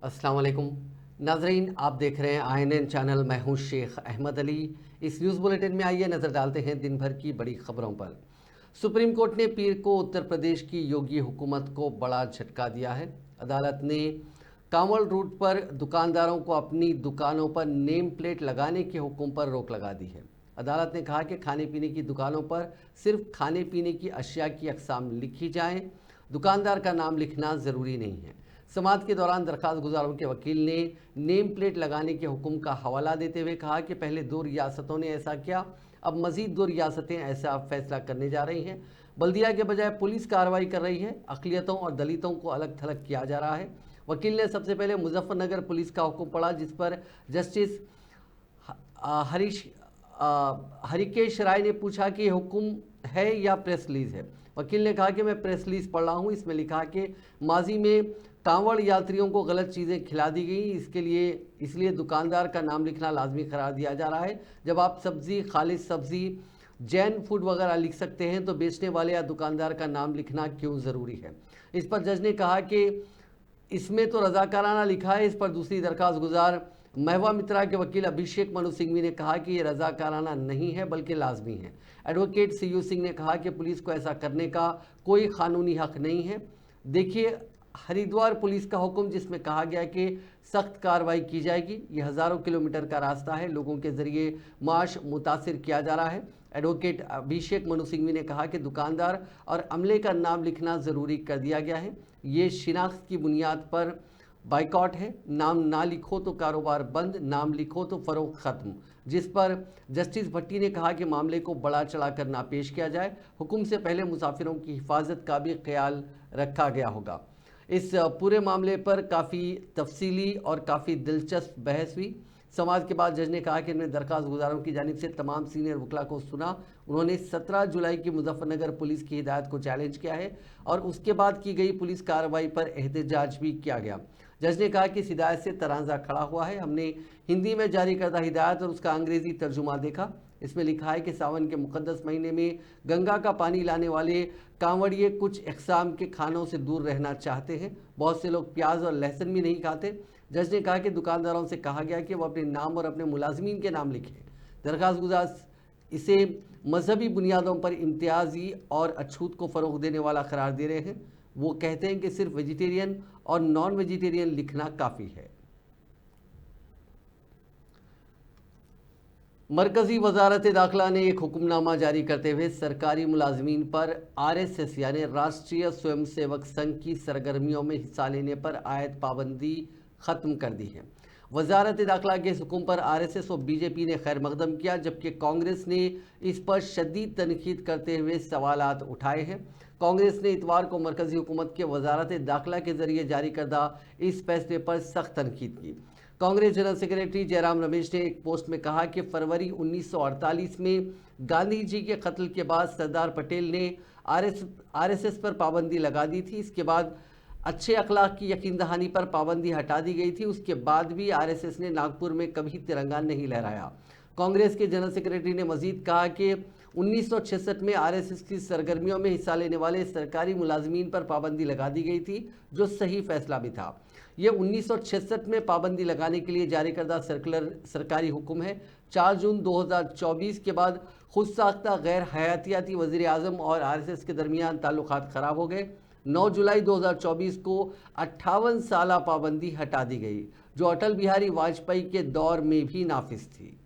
अस्सलाम वालेकुम नाजरीन, आप देख रहे हैं INN चैनल। मैं हूं शेख अहमद अली। इस न्यूज़ बुलेटिन में आइए नज़र डालते हैं दिन भर की बड़ी खबरों पर। सुप्रीम कोर्ट ने पीर को उत्तर प्रदेश की योगी हुकूमत को बड़ा झटका दिया है। अदालत ने कांवड़ रूट पर दुकानदारों को अपनी दुकानों पर नेम प्लेट लगाने के हुक्म पर रोक लगा दी है। अदालत ने कहा कि खाने पीने की दुकानों पर सिर्फ खाने पीने की अशिया की अक़साम लिखी जाएं, दुकानदार का नाम लिखना ज़रूरी नहीं है। समाअत के दौरान दरख्वास्त गुजारों के वकील ने नेम प्लेट लगाने के हुक्म का हवाला देते हुए कहा कि पहले 2 रियासतों ने ऐसा किया, अब मजीद 2 रियासतें ऐसा फैसला करने जा रही हैं। बल्दिया के बजाय पुलिस कार्रवाई कर रही है। अक़लियतों और दलितों को अलग थलग किया जा रहा है। वकील ने सबसे पहले मुजफ्फरनगर पुलिस का हुक्म पढ़ा, जिस पर जस्टिस हरिकेश राय ने पूछा कि हुक्म है या प्रेस रिलीज है। वकील ने कहा कि मैं प्रेस रिलीज पढ़ रहा हूँ, इसमें लिखा कि माजी में कांवड़ यात्रियों को गलत चीज़ें खिला दी गई, इसलिए दुकानदार का नाम लिखना लाजमी करार दिया जा रहा है। जब आप सब्ज़ी, खालिस सब्ज़ी, जैन फूड वगैरह लिख सकते हैं तो बेचने वाले या दुकानदार का नाम लिखना क्यों ज़रूरी है। इस पर जज ने कहा कि इसमें तो रज़ाकाराना लिखा है। इस पर दूसरी दरख्वास्त गुजार महवा मित्रा के वकील अभिषेक मनु सिंघवी ने कहा कि ये रज़ाकाराना नहीं है बल्कि लाजमी है। एडवोकेट सीयू सिंह ने कहा कि पुलिस को ऐसा करने का कोई कानूनी हक नहीं है। देखिए हरिद्वार पुलिस का हुक्म, जिसमें कहा गया कि सख्त कार्रवाई की जाएगी। ये हज़ारों किलोमीटर का रास्ता है, लोगों के ज़रिए माश मुतासिर किया जा रहा है। एडवोकेट अभिषेक मनु सिंघवी ने कहा कि दुकानदार और अमले का नाम लिखना ज़रूरी कर दिया गया है। ये शिनाख्त की बुनियाद पर बाइकॉट है। नाम ना लिखो तो कारोबार बंद, नाम लिखो तो फ़रोख्त ख़त्म। जिस पर जस्टिस भट्टी ने कहा कि मामले को बड़ा चढ़ाकर ना पेश किया जाए। हुक्म से पहले मुसाफिरों की हिफाजत का भी ख्याल रखा गया होगा। इस पूरे मामले पर काफ़ी तफसीली और काफ़ी दिलचस्प बहस हुई। समाअत के बाद जज ने कहा कि इनमें दरख्वास्त गुजारों की जानिब से तमाम सीनियर वकला को सुना। उन्होंने 17 जुलाई की मुजफ्फरनगर पुलिस की हिदायत को चैलेंज किया है और उसके बाद की गई पुलिस कार्रवाई पर एहतजाज भी किया गया। जज ने कहा कि इस हिदायत से तराजा खड़ा हुआ है। हमने हिंदी में जारी करदा हिदायत और उसका अंग्रेज़ी तर्जुमा देखा। इसमें लिखा है कि सावन के मुक़द्दस महीने में गंगा का पानी लाने वाले कांवड़िए कुछ इक़साम के खानों से दूर रहना चाहते हैं। बहुत से लोग प्याज और लहसुन भी नहीं खाते। जज ने कहा कि दुकानदारों से कहा गया कि वह अपने नाम और अपने मुलाजमीन के नाम लिखें। दरख्वास्त गुजार इसे मजहबी बुनियादों पर इम्तियाजी और अछूत को फ़रोग़ देने वाला करार दे रहे हैं। वो कहते हैं कि सिर्फ वेजिटेरियन और नॉन वेजिटेरियन लिखना काफ़ी है। मरकज़ी वजारत दाखिला ने एक हुक्मनामा जारी करते हुए सरकारी मुलाजमीन पर RSS यानी राष्ट्रीय स्वयंसेवक संघ की सरगर्मियों में हिस्सा लेने पर आयद पाबंदी ख़त्म कर दी है। वजारत दाखिला के इस हुक्म पर RSS और BJP ने खैर मकदम किया, जबकि कांग्रेस ने इस पर शदीद तनकीद करते हुए सवालात उठाए हैं। कांग्रेस ने इतवार को मरकज़ी हुकूमत के वजारत दाखिला के ज़रिए जारी करदा इस फैसले पर सख्त तनकीद की। कांग्रेस जनरल सेक्रेटरी जयराम रमेश ने एक पोस्ट में कहा कि फरवरी 1948 में गांधी जी के कत्ल के बाद सरदार पटेल ने RSS पर पाबंदी लगा दी थी। इसके बाद अच्छे अखलाक की यकीन दहानी पर पाबंदी हटा दी गई थी। उसके बाद भी RSS ने नागपुर में कभी तिरंगा नहीं लहराया। कांग्रेस के जनरल सेक्रेटरी ने मजीद कहा कि 1966 में RSS की सरगर्मियों में हिस्सा लेने वाले सरकारी मुलाजमीन पर पाबंदी लगा दी गई थी, जो सही फैसला भी था। ये 1966 में पाबंदी लगाने के लिए जारी करदा सर्कुलर सरकारी हुक्म है। 4 जून 2024 के बाद खुद साख्ता गैर हयातियाती वज़ीर आज़म और RSS के दरमियान ताल्लुकात ख़राब हो गए। 9 जुलाई 2024 को 58 साला पाबंदी हटा दी गई, जो अटल बिहारी वाजपेयी के दौर में भी नाफिज थी।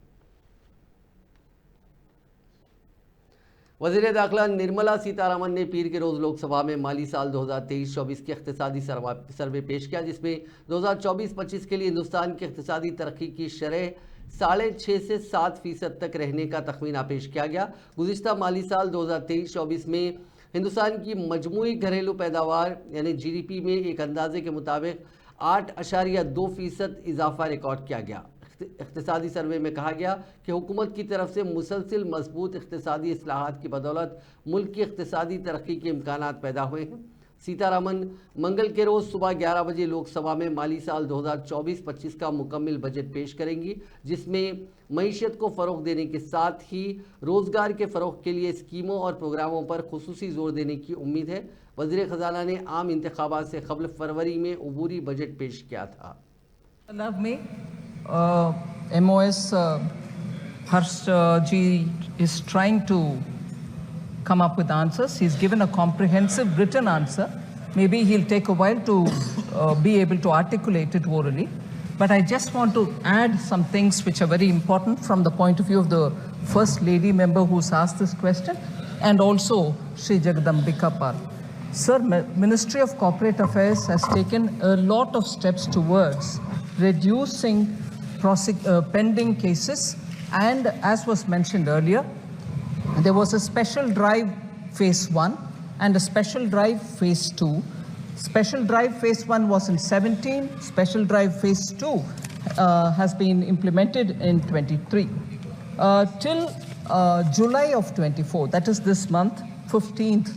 वज़ीर दाखिला निर्मला सीतारमन ने पीर के रोज़ लोकसभा में माली साल 2023-24 के इक़्तिसादी सर्वे पेश किया, जिसमें 2024-25 के लिए हिंदुस्तान की इक़्तिसादी तरक्की की शरह 6.5 से 7% तक रहने का तखमीना पेश किया गया। गुज़िश्ता माली साल 2023-24 में हिंदुस्तान की मजमूई घरेलू पैदावार यानी GDP में एक अंदाजे के मुताबिक 8.2% इजाफा रिकॉर्ड किया गया। इक़्तिसादी सर्वे में कहा गया कि हुकूमत की तरफ से मुसलसिल मजबूत इक़्तिसादी इस्लाहात की बदौलत मुल्क की इक़्तिसादी तरक्की के इम्कानात पैदा हुए हैं। सीतारमन मंगल के रोज़ सुबह 11 बजे लोकसभा में माली साल 2024-25 का मुकम्मिल बजट पेश करेंगी, जिसमें मईशत को फ़रोग़ देने के साथ ही रोज़गार के फ़रोग़ के लिए स्कीमों और प्रोग्रामों पर खुसूसी जोर देने की उम्मीद है। वज़ीर ख़जाना ने आम इंतखाबात से क़ब्ल फरवरी में अबूरी बजट पेश किया था। Love me. MOS Harsh ji is trying to come up with answers. He's given a comprehensive written answer. Maybe he'll take a while to be able to articulate it orally. But I just want to add some things which are very important from the point of view of the First Lady member who's asked this question, and also Shri Jagadambika Pal. Sir, Ministry of Corporate Affairs has taken a lot of steps towards reducing pending cases, and as was mentioned earlier, there was a special drive phase 1 and a special drive phase 2. Special drive phase 1 was in 17, special drive phase 2 has been implemented in 23. Till July of 24, that is this month, 15th,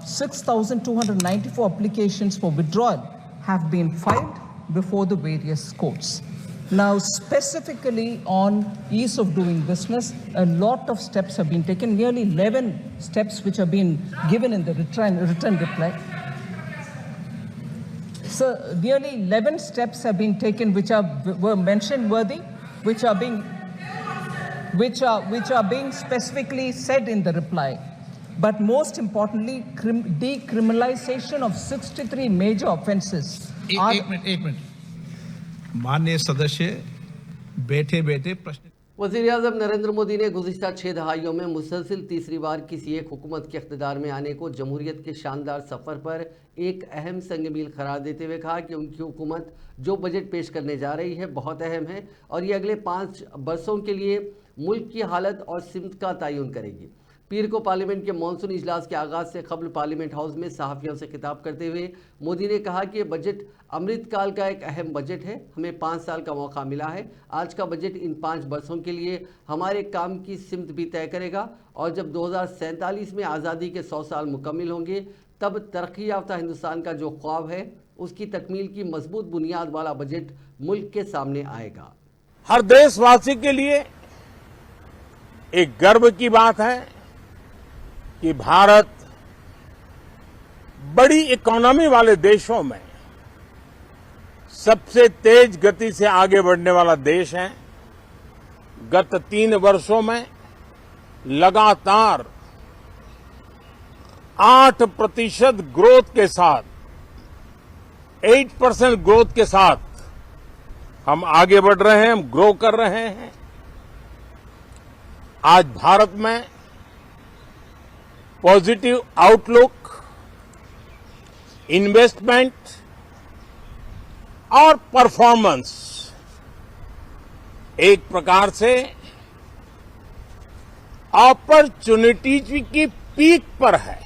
6,294 applications for withdrawal have been filed before the various courts. Now, specifically on ease of doing business, a lot of steps have been taken, nearly 11 steps which have been given in the written reply. So, nearly 11 steps have been taken which were mentioned worthy, which are being specifically said in the reply. But most importantly, decriminalization of 63 major offences. एक minute माननीय सदस्य बैठे बैठे प्रश्न। वज़ीर-ए-आज़म नरेंद्र मोदी ने गुज़िश्ता 6 दहाइयों में मुसलसिल तीसरी बार किसी एक हुकूमत के इक़्तिदार में आने को जमहूरियत के शानदार सफ़र पर एक अहम संग-मील करार देते हुए कहा कि उनकी हुकूमत जो बजट पेश करने जा रही है बहुत अहम है और ये अगले 5 बरसों के लिए मुल्क की हालत और सिमत का तयन करेगी। पीर को पार्लियामेंट के मानसून इजलास के आगाज़ से कबल पार्लियामेंट हाउस में सहाफ़ियों से खिताब करते हुए मोदी ने कहा कि बजट अमृतकाल का एक अहम बजट है। हमें 5 साल का मौका मिला है। आज का बजट इन 5 बरसों के लिए हमारे काम की सिमत भी तय करेगा और जब 2047 में आज़ादी के 100 साल मुकम्मिल होंगे तब तरक्की याफ्ता हिंदुस्तान का जो ख्वाब है उसकी तकमील की मजबूत बुनियाद वाला बजट मुल्क के सामने आएगा। हर देशवासी के लिए एक गर्व की बात है कि भारत बड़ी इकोनॉमी वाले देशों में सबसे तेज गति से आगे बढ़ने वाला देश है। गत 3 वर्षों में लगातार 8% ग्रोथ के साथ 8% ग्रोथ के साथ हम आगे बढ़ रहे हैं, हम ग्रो कर रहे हैं। आज भारत में पॉजिटिव आउटलुक, इन्वेस्टमेंट और परफॉर्मेंस एक प्रकार से अपॉर्चुनिटीज की पीक पर है।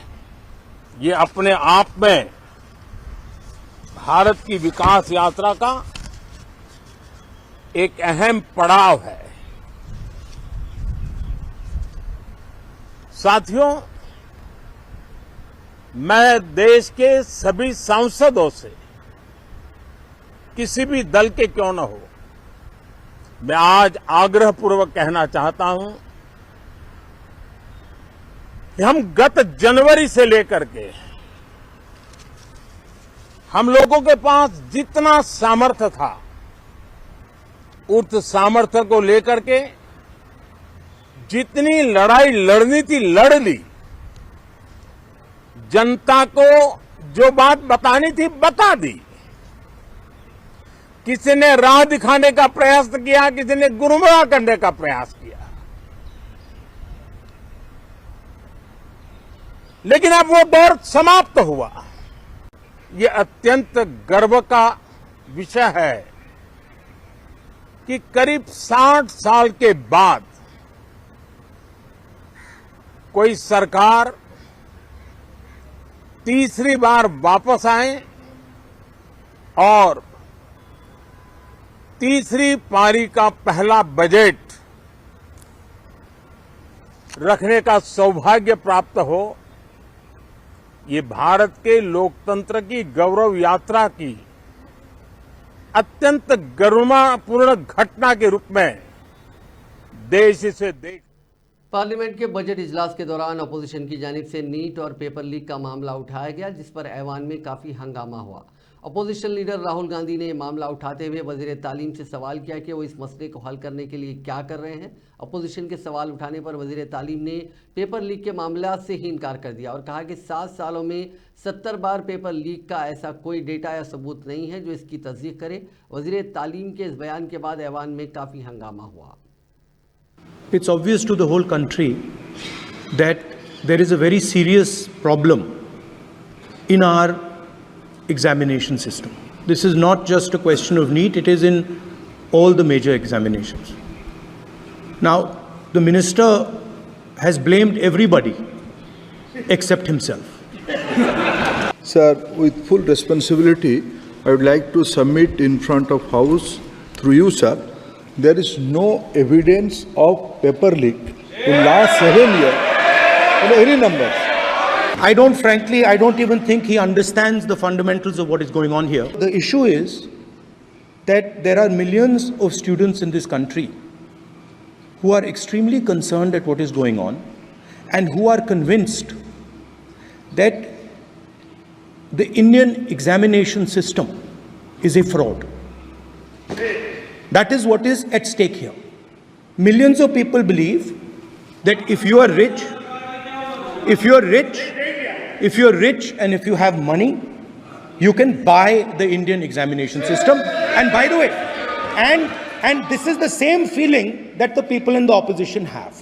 ये अपने आप में भारत की विकास यात्रा का एक अहम पड़ाव है। साथियों, मैं देश के सभी सांसदों से, किसी भी दल के क्यों न हो, मैं आज आग्रहपूर्वक कहना चाहता हूं कि हम गत जनवरी से लेकर के हम लोगों के पास जितना सामर्थ्य था उस सामर्थ्य को लेकर के जितनी लड़ाई लड़नी थी लड़ ली। जनता को जो बात बतानी थी बता दी। किसी ने राह दिखाने का प्रयास किया, किसी ने गुमराह करने का प्रयास किया, लेकिन अब वो दौर समाप्त हुआ। ये अत्यंत गर्व का विषय है कि करीब 60 साल के बाद कोई सरकार तीसरी बार वापस आए और तीसरी पारी का पहला बजट रखने का सौभाग्य प्राप्त हो। ये भारत के लोकतंत्र की गौरव यात्रा की अत्यंत गरिमापूर्ण घटना के रूप में देश इसे देख। पार्लियामेंट के बजट इजलास के दौरान अपोजिशन की जानिब से नीट और पेपर लीक का मामला उठाया गया, जिस पर ऐवान में काफ़ी हंगामा हुआ अपोजिशन लीडर राहुल गांधी ने मामला उठाते हुए वजीर तालीम से सवाल किया कि वो इस मसले को हल करने के लिए क्या कर रहे हैं। अपोजिशन के सवाल उठाने पर वजीर तालीम ने पेपर लीक के मामला से ही इनकार कर दिया और कहा कि 7 सालों में 70 बार पेपर लीक का ऐसा कोई डेटा या सबूत नहीं है जो इसकी तस्दीक करे। वजीर तालीम के इस बयान के बाद ऐवान में काफ़ी हंगामा हुआ। It's obvious to the whole country that there is a very serious problem in our examination system. This is not just a question of NEET, it is in all the major examinations. Now, the minister has blamed everybody except himself. Sir, with full responsibility, I would like to submit in front of House, through you, sir, there is no evidence of paper leak in last 7 years in any numbers. I don't even think he understands the fundamentals of what is going on here. The issue is that there are millions of students in this country who are extremely concerned at what is going on and who are convinced that the Indian examination system is a fraud. That is what is at stake here. Millions of people believe that if you are rich and if you have money, you can buy the Indian examination system. And by the way, and this is the same feeling that the people in the opposition have.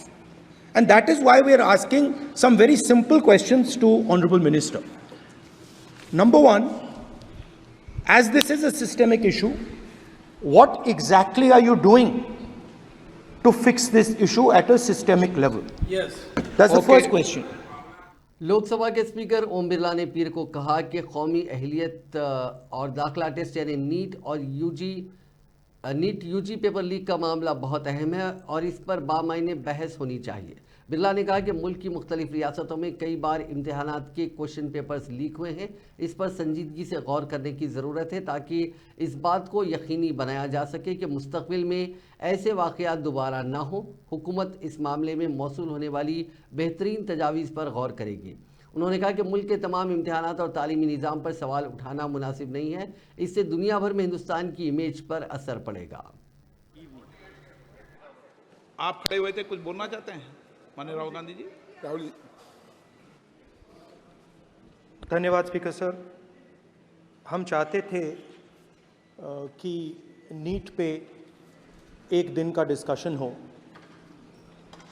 And that is why we are asking some very simple questions to Honorable Minister. Number one, as this is a systemic issue, what exactly are you doing to fix this issue at a systemic level? Yes. That's the first question. Lok Sabha के speaker Om Birla ने पीर को कहा कि कौमी अहलियत और दाखिला test यानी NEET UG paper leak का मामला बहुत अहम है और इस पर बामायने बहस होनी चाहिए। बिरला ने कहा कि मुल्क की मुख्तलिफ रियासतों में कई बार इम्तिहानात के क्वेश्चन पेपर्स लीक हुए हैं। इस पर संजीदगी से गौर करने की ज़रूरत है ताकि इस बात को यकीनी बनाया जा सके कि मुस्तक़बिल में ऐसे वाक़यात दोबारा ना हो। हुकूमत इस मामले में मौसूल होने वाली बेहतरीन तजावीज़ पर गौर करेगी। उन्होंने कहा कि मुल्क के तमाम इम्तिहानात और तालीमी निज़ाम पर सवाल उठाना मुनासिब नहीं है, इससे दुनिया भर में हिंदुस्तान की इमेज पर असर पड़ेगा। आप खड़े हुए थे, कुछ बोलना चाहते हैं माननीय राहुल गांधी जी? राहुल जी, धन्यवाद स्पीकर सर। हम चाहते थे कि नीट पे एक दिन का डिस्कशन हो।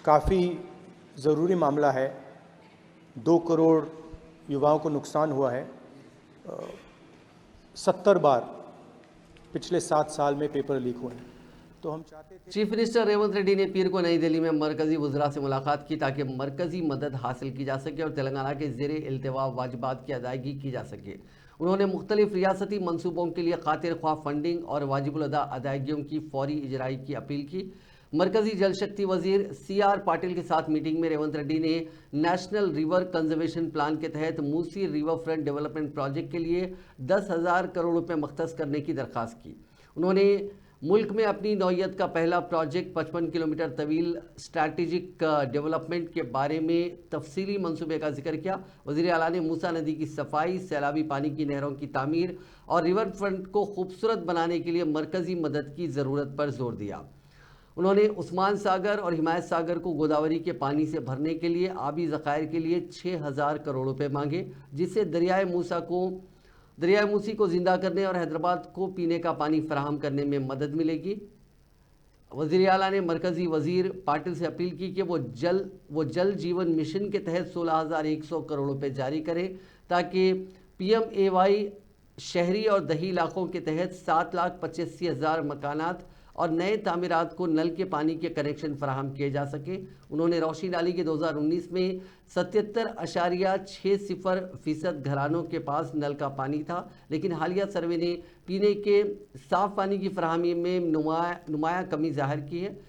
काफ़ी ज़रूरी मामला है। 2 करोड़ युवाओं को नुकसान हुआ है। 70 बार पिछले 7 साल में पेपर लीक हुए हैं। तो हम चाहते थे चीफ मिनिस्टर रेवंत रेड्डी ने पीर को नई दिल्ली में मरकजी वज़रा से मुलाकात की ताकि मरकजी मदद हासिल की जा सके और तेलंगाना के ज़ेरे इल्तिवा वाजिबात की अदायगी की जा सके। उन्होंने मुख्तलिफ रियासती मनसूबों के लिए खातिर ख्वाह फंडिंग और वाजिबुल अदा अदायगियों की फौरी इजराई की अपील की। मरकजी जल शक्ति वजीर CR पाटिल के साथ मीटिंग में रेवंत रेड्डी ने नेशनल रिवर कंजर्वेशन प्लान के तहत Musi river front development project के लिए 10,000 करोड़ रुपए मख्तस करने की दरख्वास्त की। उन्होंने मुल्क में अपनी नौयत का पहला प्रोजेक्ट 55 किलोमीटर तवील स्ट्रैटेजिक डेवलपमेंट के बारे में तफसीली मंसूबे का जिक्र किया। वज़ीर आला ने मूसा नदी की सफाई, सैलाबी पानी की नहरों की तामीर और रिवर फ्रंट को खूबसूरत बनाने के लिए मरकज़ी मदद की ज़रूरत पर जोर दिया। उन्होंने उस्मान सागर और हिमायत सागर को गोदावरी के पानी से भरने के लिए आबी ज़खायर के लिए 6,000 करोड़ रुपए मांगे, जिससे दरियाए मूसी को जिंदा करने और हैदराबाद को पीने का पानी फराहम करने में मदद मिलेगी। वज़ीर आला ने मरकज़ी वज़ीर पाटिल से अपील की कि वो जल जीवन मिशन के तहत 16,100 करोड़ रुपए जारी करें ताकि PMAY शहरी और दही इलाकों के तहत 7,85,000 मकानात और नए तामीरात को नल के पानी के कनेक्शन फराहम किए जा सके। उन्होंने रोशनी डाली कि 2019 में 77.60% घरानों के पास नल का पानी था, लेकिन हालिया सर्वे ने पीने के साफ पानी की फराहमी में नुमाया कमी जाहिर की है।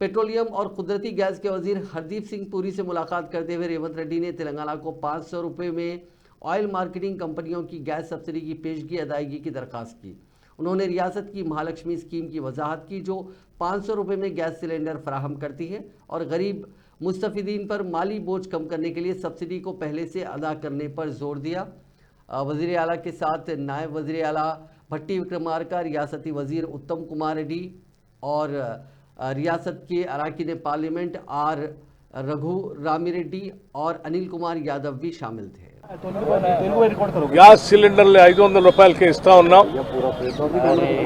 पेट्रोलियम और कुदरती गैस के वजीर हरदीप सिंह पुरी से मुलाकात करते हुए रेवंत रेड्डी ने तेलंगाना को 500 रुपये में ऑयल मार्केटिंग कंपनियों की गैस सब्सिडी की पेशगी अदायगी की दरख्वास्त की। उन्होंने रियासत की महालक्ष्मी स्कीम की वजाहत की जो 500 रुपये में गैस सिलेंडर फराहम करती है और गरीब मुस्तफ़ीदीन पर माली बोझ कम करने के लिए सब्सिडी को पहले से अदा करने पर जोर दिया। वज़ीर आला के साथ नायब वज़ीर आला भट्टी विक्रमार्का, रियासती वज़ीर उत्तम कुमार रेड्डी और रियासत के अरकान पार्लियामेंट आर रघु रामिरेड्डी और अनिल कुमार यादव भी शामिल थे। గ్యాస్ సిలిండర్లు 500 రూపాయలకి ఇస్తా ఉన్నాం.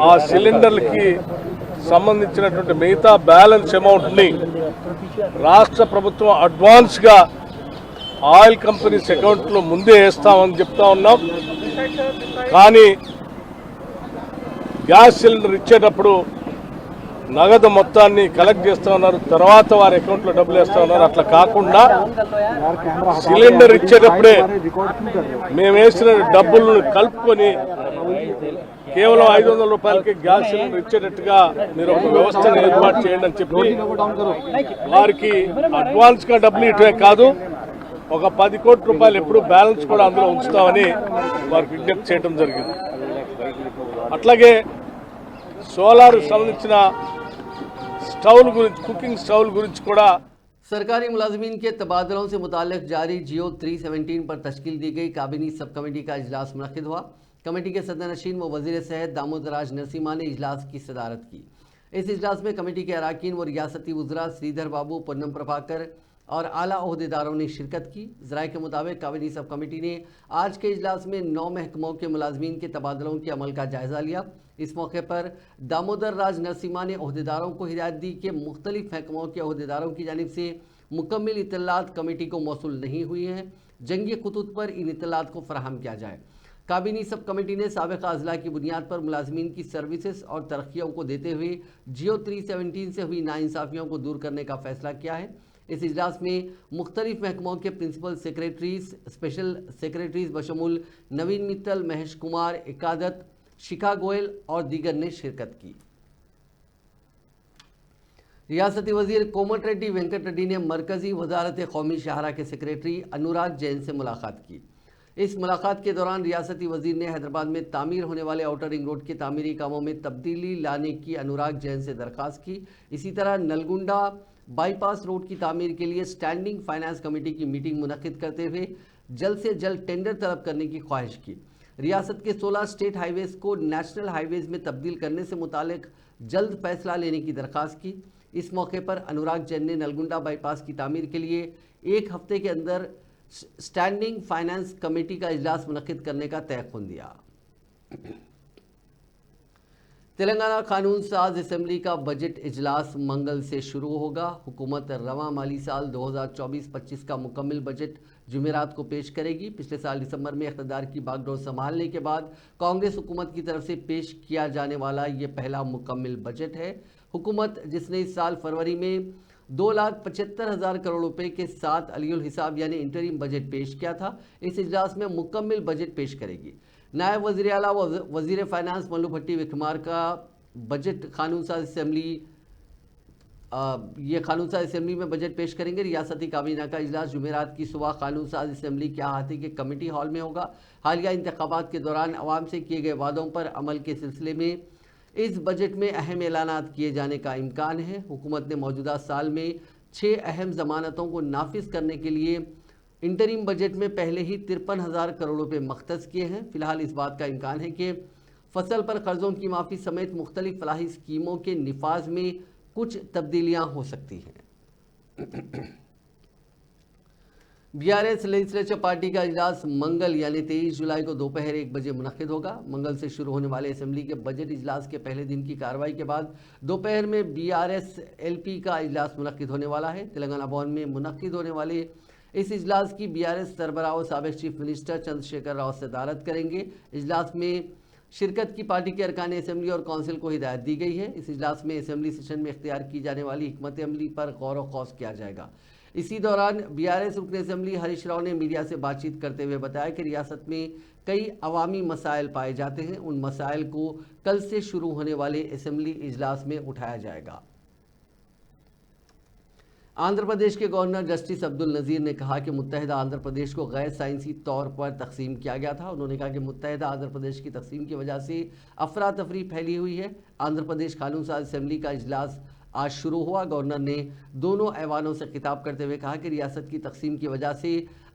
ఆ సిలిండర్లకి సంబంధించినటువంటి మిగతా బ్యాలెన్స్ అమౌంట్ని రాష్ట్ర ప్రభుత్వం అడ్వాన్స్గా ఆయిల్ కంపెనీస్ అకౌంట్లో ముందే వేస్తామని చెప్తా ఉన్నాం. కానీ గ్యాస్ సిలిండర్ ఇచ్చేటప్పుడు నగదు మొత్తాన్ని కలెక్ట్ చేస్తూ ఉన్నారు, తర్వాత వారి అకౌంట్లో డబ్బులు వేస్తూ ఉన్నారు. అట్లా కాకుండా సిలిండర్ ఇచ్చేటప్పుడే మేము వేసిన డబ్బులను కలుపుకొని కేవలం 500 రూపాయలకి గ్యాస్ సిలిండర్ ఇచ్చేటట్టుగా మీరు ఒక వ్యవస్థను ఏర్పాటు చేయండి అని చెప్పి వారికి అడ్వాన్స్గా డబ్బులు ఇవ్వటమే కాదు, ఒక 10 కోట్ల రూపాయలు ఎప్పుడు బ్యాలెన్స్ కూడా అందులో ఉంచుతామని వారికి విజ్ఞప్తి చేయడం జరిగింది. అట్లాగే సోలార్ సంబంధించిన स्टाउल कुकिंग स्टाउल కూడా सरकारी मुलाजमीन के तबादलों से मुताल्लिक जारी जियो 317 पर तश्कील दी गई काबीनी सब कमेटी का इजलास मुनक़्क़िद हुआ। कमेटी के सदर नशीन व वज़ीर सेहत दामोदर राज नरसिम्हा ने इजलास की सदारत की। इस इजलास में कमेटी के अरकान व रियासती वज़रा श्रीधर बाबू, पूनम प्रभाकर और आला ओहदेदारों ने शिरकत की। ज़राए के मुताबिक काबीनी सब कमेटी ने आज के इजलास में 9 महकमों के मुलाजमीन के तबादलों के अमल का जायज़ा लिया। इस मौके पर दामोदर राज नरसिम्हा ने ओहदेदारों को हिदायत दी कि मुख्तलिफ महकमों के ओहदेदारों की जानिब से मुकम्मल इत्तलात कमेटी को मौसूल नहीं हुई हैं, जंगी खुतूत पर इन इत्तलात को फराहम किया जाए। काबीनी सब कमेटी ने साबिक़ा अज़ला की बुनियाद पर मुलाजमीन की सर्विसेज और तरक्कियों को देते हुए जियो 317 से हुई नाइंसाफ़ियों को दूर करने का फ़ैसला किया है। इस इजलास में मुख्तलिफ महकमों के प्रिंसिपल सेक्रेटरीज, स्पेशल सेक्रेटरीज बशमूल नवीन मित्तल, महेश कुमार, इकादत, शिखा गोयल और दीगर ने शिरकत की। रियासती वज़ीर कोमट रेड्डी वेंकट रेड्डी ने मरकज़ी वज़ारत कौमी शाहरा के सेक्रेटरी अनुराग जैन से मुलाकात की। इस मुलाकात के दौरान रियासती वज़ीर ने हैदराबाद में तामीर होने वाले आउटर रिंग रोड के तामीरी कामों में तब्दीली लाने की अनुराग जैन से दरख्वास्त की। इसी तरह नलगुंडा बाईपास रोड की तामीर के लिए स्टैंडिंग फाइनेंस कमेटी की मीटिंग मुनक़्क़िद करते हुए जल्द से जल्द टेंडर तलब करने की ख्वाहिश की। रियासत के 16 स्टेट हाईवेज़ को नेशनल हाईवेज़ में तब्दील करने से मुतालिक जल्द फैसला लेने की दरख्वास्त की। इस मौके पर अनुराग जैन ने नलगुंडा बाईपास की तामीर के लिए 1 हफ्ते के अंदर स्टैंडिंग फाइनेंस कमेटी का इजलास मुनक़्क़िद करने का तयक़ुन दिया। तेलंगाना कानून साज असम्बली का बजट इजलास मंगल से शुरू होगा। हुकूमत रवां माली साल 2024-25 का मुकम्मल बजट जुमेरात को पेश करेगी। पिछले साल दिसंबर में इक़्तिदार की बागडोर संभालने के बाद कांग्रेस हुकूमत की तरफ से पेश किया जाने वाला ये पहला मुकम्मल बजट है। हुकूमत जिसने इस साल फरवरी में 2,75,000 करोड़ रुपए के साथ अलीउल हिसाब यानी इंटरिम बजट पेश किया था, इस इजलास में मुकम्मल बजट पेश करेगी। नायब वज़ीर आला व वज़ीर फ़ाइनेंस मल्लू भट्टी विक्रमार्का बजट कानून साज असम्बली में बजट पेश करेंगे। रियासती काबीना का इजलास जुमेरात की सुबह कानून साज असम्बली के अहाते के कमेटी हॉल में होगा। हालिया इंतखाबात के दौरान अवाम से किए गए वादों पर अमल के सिलसिले में इस बजट में अहम ऐलानात किए जाने का इम्कान है। हुकूमत ने मौजूदा साल में 6 अहम ज़मानतों को नाफिज करने के लिए इंटरिम बजट में पहले ही 53,000 करोड़ रुपए मख्तस किए हैं। फिलहाल इस बात का इम्कान है कि फसल पर कर्ज़ों की माफ़ी समेत मुख्तलिफ फलाही स्कीमों के निफाज में कुछ तब्दीलियाँ हो सकती हैं। बीआरएस लेजिस्लेचर पार्टी का इजलास मंगल यानी 23 जुलाई को दोपहर 1 बजे मुनक़्क़िद होगा। मंगल से शुरू होने वाले असम्बली के बजट इजलास के पहले दिन की कार्रवाई के बाद दोपहर में बीआरएस एलपी का इजलास मुनक़्क़िद होने वाला है। तेलंगाना भवन में मुनक़्क़िद होने वाले इस इजलास की बीआरएस सरबराह व साबिक़ चीफ मिनिस्टर चंद्रशेखर राव सदारत करेंगे। इजलास में शिरकत की पार्टी के अरकान असम्बली और कौंसिल को हिदायत दी गई है। इस इजलास में असम्बली सेशन में इख्तियार की जाने वाली हिकमत अमली पर गौर व खौस किया जाएगा। इसी दौरान बीआरएस रुकन असम्बली हरीश राव ने मीडिया से बातचीत करते हुए बताया कि रियासत में कई अवामी मसाइल पाए जाते हैं, उन मसाइल को कल से शुरू होने वाले असम्बली इजलास में उठाया जाएगा। आंध्र प्रदेश के गवर्नर जस्टिस अब्दुल नज़ीर ने कहा कि मुत्तहिदा आंध्र प्रदेश को गैर साइंसी तौर पर तकसीम किया गया था। उन्होंने कहा कि मुत्तहिदा आंध्र प्रदेश की तकसीम की वजह से अफरा तफरी फैली हुई है। आंध्र प्रदेश कानून साज असम्बली का इजलास आज शुरू हुआ। गवर्नर ने दोनों ऐवानों से खिताब करते हुए कहा कि रियासत की तकसीम की वजह से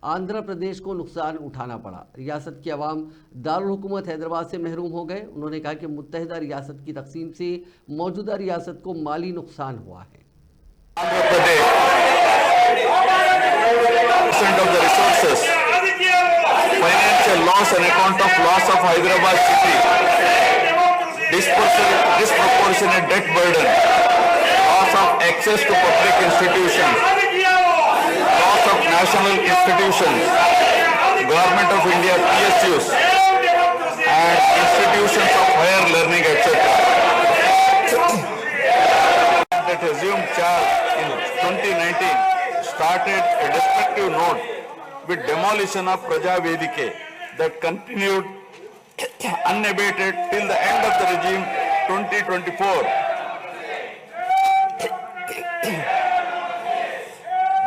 आंध्र प्रदेश को नुकसान उठाना पड़ा। रियासत के अवाम दारुल हुकूमत हैदराबाद से महरूम हो गए। उन्होंने कहा कि मुत्तहिदा रियासत की तकसीम से मौजूदा रियासत को माली नुकसान हुआ है। of the resources, financial loss on account of loss of Hyderabad city, disproportionate debt burden, loss of access to public institutions, loss of national institutions, Government of India PSUs and institutions of higher learning, etc. That assumed charge in 2019 started a destructive note with demolition of Praja Vedike that continued unabated till the end of the regime 2024.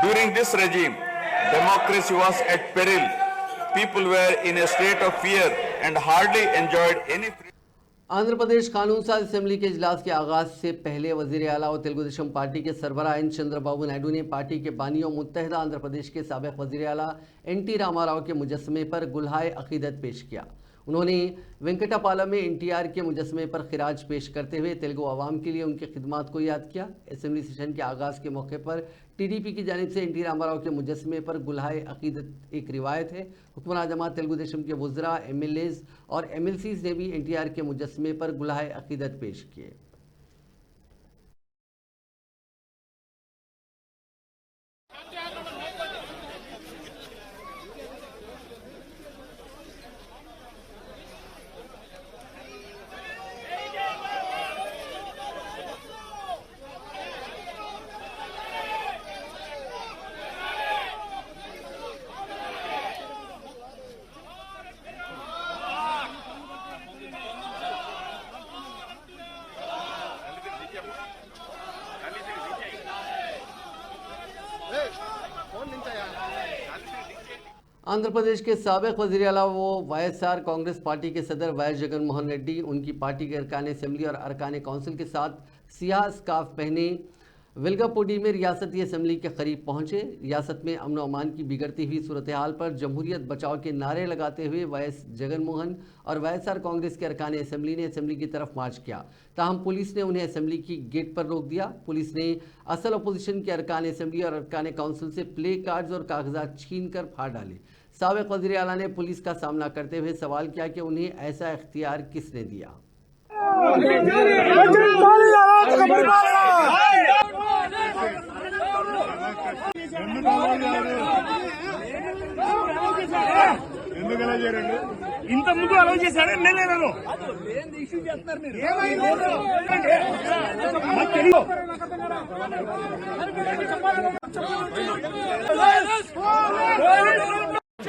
During this regime, democracy was at peril. People were in a state of fear and hardly enjoyed any freedom. Andhra Pradesh कानून साज assembly के इजलास के आगाज से पहले वजीर आला और तेलुगु देशम पार्टी के सरबराह एन चंद्रबाबू नायडू ने पार्टी के बानी और मुत्तहिदा आंध्र प्रदेश के साबिक वजीर आला एन.टी. रामाराव के मुजस्समे पर गुलहाए अकीदत पेश किया। उन्होंने वेंकटापालम में एनटीआर के मुजस्समे पर खिराज पेश करते हुए तेलुगु आवाम के लिए उनकी खिदमत को याद किया। असेंबली सेशन के आगाज़ के मौके पर टीडीपी की जानिब से एन.टी. रामाराव के मुजस्समे पर गुलहाए अकीदत एक रिवायत है। हुक्मरान जमात तेलुगु देशम के वज़रा, एमएलएज और एमएलसीज ने भी एनटीआर के मुजस्समे पर गुलहाए अकीदत पेश किए। आंध्र प्रदेश के साबिक वज़ीर आला वो वाईएसआर कांग्रेस पार्टी के सदर वाई जगन मोहन रेड्डी उनकी पार्टी के अरकान असेंबली और अरकान काउंसिल के साथ सियाह स्कार्फ पहने वेलगापोडी में रियासती असेंबली के करीब पहुंचे। रियासत में अमन अमान की बिगड़ती हुई सूरत हाल पर जमहूरियत बचाओ के नारे लगाते हुए वाईएस जगन मोहन और वाईएसआर कांग्रेस के अरकान असेंबली ने असेंबली की तरफ मार्च किया। ताहम पुलिस ने उन्हें असेंबली की गेट पर रोक दिया। पुलिस ने असल अपोजिशन के अरकान असेंबली और अरकान काउंसिल से प्ले कार्ड्स और कागजात छीन कर फाड़ डाले। साबिक वज़ीर आला ने पुलिस का सामना करते हुए सवाल किया कि उन्हें ऐसा इख्तियार किसने दिया। ఇంత ముందు అలౌ చేశాడే నేనే నన్ను ఇష్యూ చేస్తున్నారు మీరు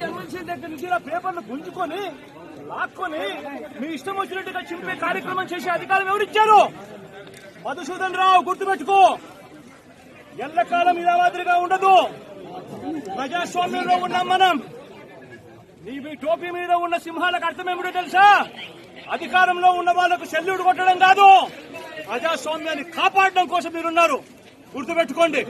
ఎమ్మెల్సీ దగ్గర నుంచి ఇలా పేపర్లు గుంజుకొని లాక్కొని మీ ఇష్టం వచ్చినట్టుగా చింపే కార్యక్రమం చేసే అధికారం ఎవరిచ్చారు? మధుసూదన్ రావు గుర్తుపెట్టుకో, ఎల్లకాలం ఇలా మాదిరిగా ఉండదు. ప్రజాస్వామ్యంలో ఉన్నాం మనం. నీ టోపీ మీద ఉన్న సింహాలకు అర్థం ఏమిటో తెలుసా? అధికారంలో ఉన్న వాళ్లకు సెల్యూట్ కొట్టడం కాదు, ప్రజాస్వామ్యాన్ని కాపాడడం కోసం మీరున్నారు. గుర్తుపెట్టుకోండి.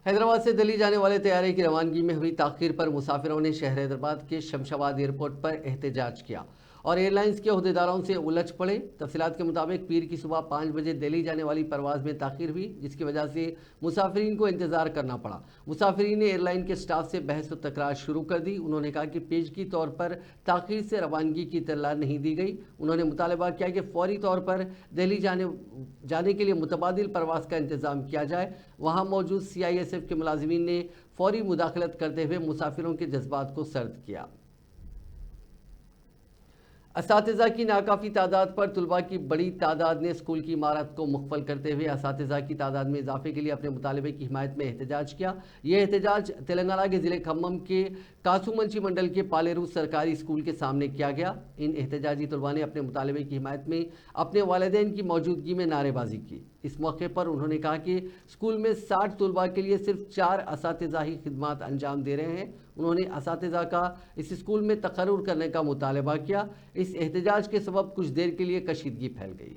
हैदराबाद से दिल्ली जाने वाले तैयारी की रवानगी में हुई ताखीर पर मुसाफिरों ने शहर हैदराबाद के शमशाबाद एयरपोर्ट पर एहतजाज किया और एयरलाइंस के अहदेदारों से उलझ पड़े। तफसीलात के मुताबिक पीर की सुबह 5 बजे दिल्ली जाने वाली परवाज़ में ताखीर हुई, जिसकी वजह से मुसाफिरीन को इंतज़ार करना पड़ा। मुसाफिरीन ने एयरलाइन के स्टाफ से बहस व तकरार शुरू कर दी। उन्होंने कहा कि पेशगी तौर पर ताखीर से रवानगी की इत्तला नहीं दी गई। उन्होंने मुतालबा किया कि फौरी तौर पर दिल्ली जाने के लिए मुतबादिल परवाज़ का इंतज़ाम किया जाए। वहाँ मौजूद CISF के मुलाजिमीन ने फौरी मुदाखलत करते हुए मुसाफिरों के जज्बात को सर्द किया। असातिज़ा की नाकाफ़ी तादाद पर तुलबा की बड़ी तादाद ने स्कूल की इमारत को मुख्फल करते हुए असातिज़ा की तादाद में इजाफे के लिए अपने मुतालबे की हिमायत में एहतजाज किया। यह एहतजाज तेलंगाना के ज़िले खम्मम के कासूमंची मंडल के पालेरू सरकारी स्कूल के सामने किया गया। इन एहतजाजी तुलबा ने अपने मुतालबे की हिमायत में अपने वालिदैन की मौजूदगी में नारेबाजी की। इस मौके पर उन्होंने कहा कि स्कूल में 60 तुलबा के लिए सिर्फ 4 असातिज़ा ही खिदमात अंजाम दे रहे हैं। उन्होंने असातिज़ा का इस स्कूल में तकर्रुर करने का मुतालबा किया। इस एहतजाज के सबब कुछ देर के लिए कशीदगी फैल गई।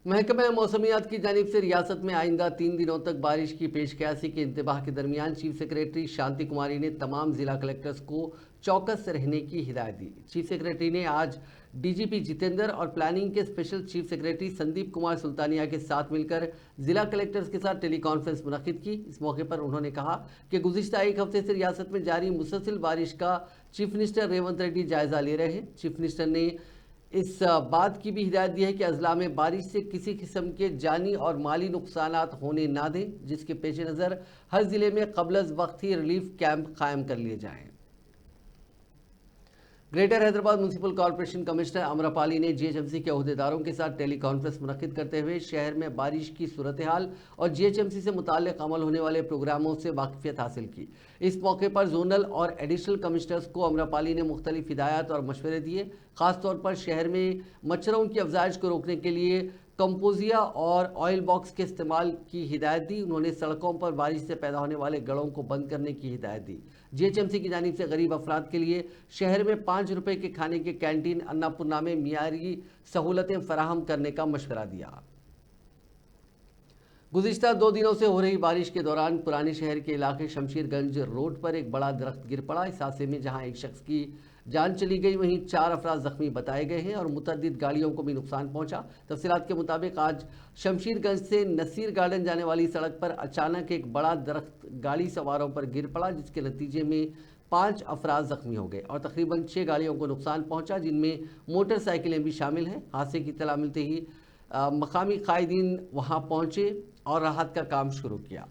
महकमा मौसमियात की जानिब से रियासत में आइंदा 3 दिनों तक बारिश की पेशकयासी के इंतबाह के दरमियान चीफ सेक्रेटरी शांति कुमारी ने तमाम जिला कलेक्टर्स को चौकस रहने की हिदायत दी। चीफ सेक्रेटरी ने आज डीजीपी जितेंद्र और प्लानिंग के special chief secretary Sandeep Kumar Sultania के साथ मिलकर जिला कलेक्टर्स के साथ टेली कॉन्फ्रेंस मुनक्किद की। इस मौके पर उन्होंने कहा कि गुज़िश्ता एक हफ्ते से रियासत में जारी मुसलसिल बारिश का चीफ मिनिस्टर रेवंत रेड्डी जायजा ले रहे हैं। चीफ मिनिस्टर ने इस बात की भी हिदायत दी है कि अजला में बारिश से किसी किस्म के जानी और माली नुकसानात होने ना दें, जिसके पेश नज़र हर ज़िले में क़ब्ल वक्त ही रिलीफ कैंप कायम कर लिए जाएँ। Greater Hyderabad municipal corporation commissioner Amrapali ने जीएचएमसी के अहदेदारों के साथ टेली कॉन्फ्रेंस मुनक्किद करते हुए शहर में बारिश की सूरत हाल और जीएचएमसी से मुताल्लिक़ अमल होने वाले प्रोग्रामों से वाकिफियत हासिल की। इस मौके पर जोनल और एडिशनल कमिश्नर्स को अमरपाली ने मुख्तलिफ हिदायत और मशवरे दिए। ख़ासतौर पर शहर में मच्छरों की अफजाइश को रोकने के लिए कंपोजिया और ऑयल बॉक्स के इस्तेमाल की हिदायत दी। उन्होंने सड़कों पर बारिश से पैदा होने वाले गड़ों को बंद करने की हिदायत दी। जीएचएमसी की जानिब से गरीब अफराद के लिए शहर में 5 रुपए के खाने के कैंटीन अन्नापूर्णा में मियारी सहूलतें फराहम करने का मशवरा दिया। गुज़िश्ता 2 दिनों से हो रही बारिश के दौरान पुराने शहर के इलाके शमशीरगंज रोड पर एक बड़ा दरख्त गिर पड़ा। इस हादसे में जहां एक शख्स की जान चली गई, वहीं 4 अफराद जख्मी बताए गए हैं और मुतअद्दिद गाड़ियों को भी नुकसान पहुंचा। तफसीलात के मुताबिक आज शमशीरगंज से नसीर गार्डन जाने वाली सड़क पर अचानक एक बड़ा दरख्त गाड़ी सवारों पर गिर पड़ा, जिसके नतीजे में 5 अफराद जख्मी हो गए और तकरीबन 6 गाड़ियों को नुकसान पहुंचा, जिनमें मोटरसाइकिलें भी शामिल हैं। हादसे की इत्तला मिलते ही मकामी कायदीन वहां पहुंचे और राहत का काम शुरू किया।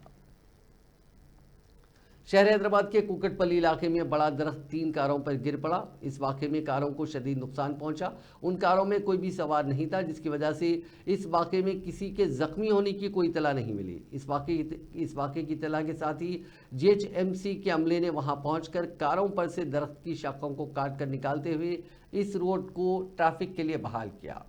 शहर हैदराबाद के कुकटपल्ली इलाके में बड़ा दरख्त 3 कारों पर गिर पड़ा। इस वाक़े में कारों को शदीद नुकसान पहुंचा। उन कारों में कोई भी सवार नहीं था, जिसकी वजह से इस वाक़े में किसी के ज़ख्मी होने की कोई इत्तला नहीं मिली। इस वाक़े की इत्तला के साथ ही जीएचएमसी के अमले ने वहां पहुंचकर कारों पर से दरख्त की शाखों को काट कर निकालते हुए इस रोड को ट्रैफिक के लिए बहाल किया।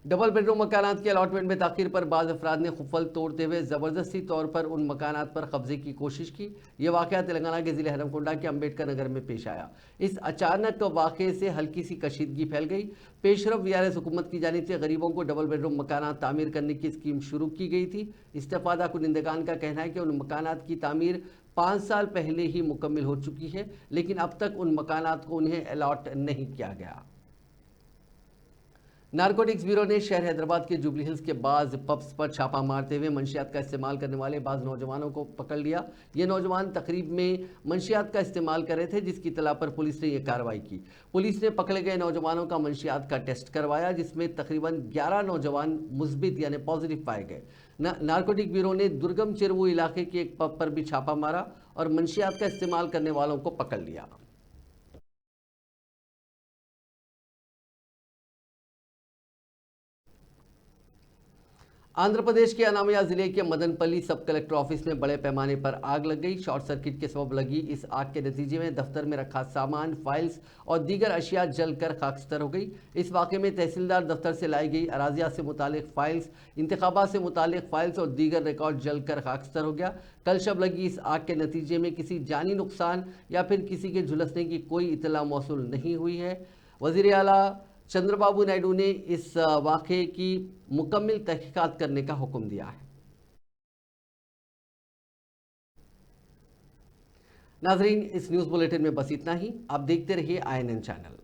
डबल बेडरूम मकानात के अलॉटमेंट में ताखीर पर बाज़ अफराद ने खुफल तोड़ते हुए ज़बरदस्ती तौर पर उन मकानात पर कब्जे की कोशिश की। ये वाक़या तेलंगाना के ज़िले हरमकुंडा के अम्बेडकर नगर में पेश आया। इस अचानक वाक़े से हल्की सी कशीदगी फैल गई। पेशरफ वीआरएस हुकूमत की जानिब से गरीबों को डबल बेडरूम मकानात तामीर करने की स्कीम शुरू की गई थी। इस्तेफादा कुनिंदगान का कहना है कि उन मकानात की तामीर 5 साल पहले ही मुकम्मिल हो चुकी है, लेकिन अब तक उन मकानात को उन्हें अलॉट नहीं किया गया। नारकोटिक्स ब्यूरो ने शहर हैदराबाद के जुबली हिल्स के बाज़ पब्स पर छापा मारते हुए मंशियात का इस्तेमाल करने वाले बाज़ नौजवानों को पकड़ लिया। ये नौजवान तकरीब में मंशियात का इस्तेमाल कर रहे थे, जिसकी इत्तला पर पुलिस ने यह कार्रवाई की। पुलिस ने पकड़े गए नौजवानों का मंशियात का टेस्ट करवाया, जिसमें तकरीबन 11 नौजवान मुस्बित यानी पॉजिटिव पाए गए। नारकोटिक ब्यूरो ने दुर्गम चिरवू इलाके के एक पब पर भी छापा मारा और मंशियात का इस्तेमाल करने वालों को पकड़ लिया। आंध्र प्रदेश के अनामया जिले के मदनपल्ली सब कलेक्टर ऑफिस में बड़े पैमाने पर आग लग गई। शॉर्ट सर्किट के सबब लगी इस आग के नतीजे में दफ्तर में रखा सामान, फाइल्स और दीगर अशिया जलकर खाकस्तर हो गई। इस वाक़े में तहसीलदार दफ्तर से लाई गई अराजिया से मुतालिक फाइल्स, इंतखाबात से मुतालिक फाइल्स और दीगर रिकॉर्ड जलकर खाकस्तर हो गया। कल शब लगी इस आग के नतीजे में किसी जानी नुकसान या फिर किसी के झुलसने की कोई इतला मौसूल नहीं हुई है। वज़ीर आला चंद्रबाबू नायडू ने इस वाक़े की मुकम्मल तहकीकात करने का हुक्म दिया है। नाज़रीन, इस न्यूज़ बुलेटिन में बस इतना ही। आप देखते रहिए INN चैनल।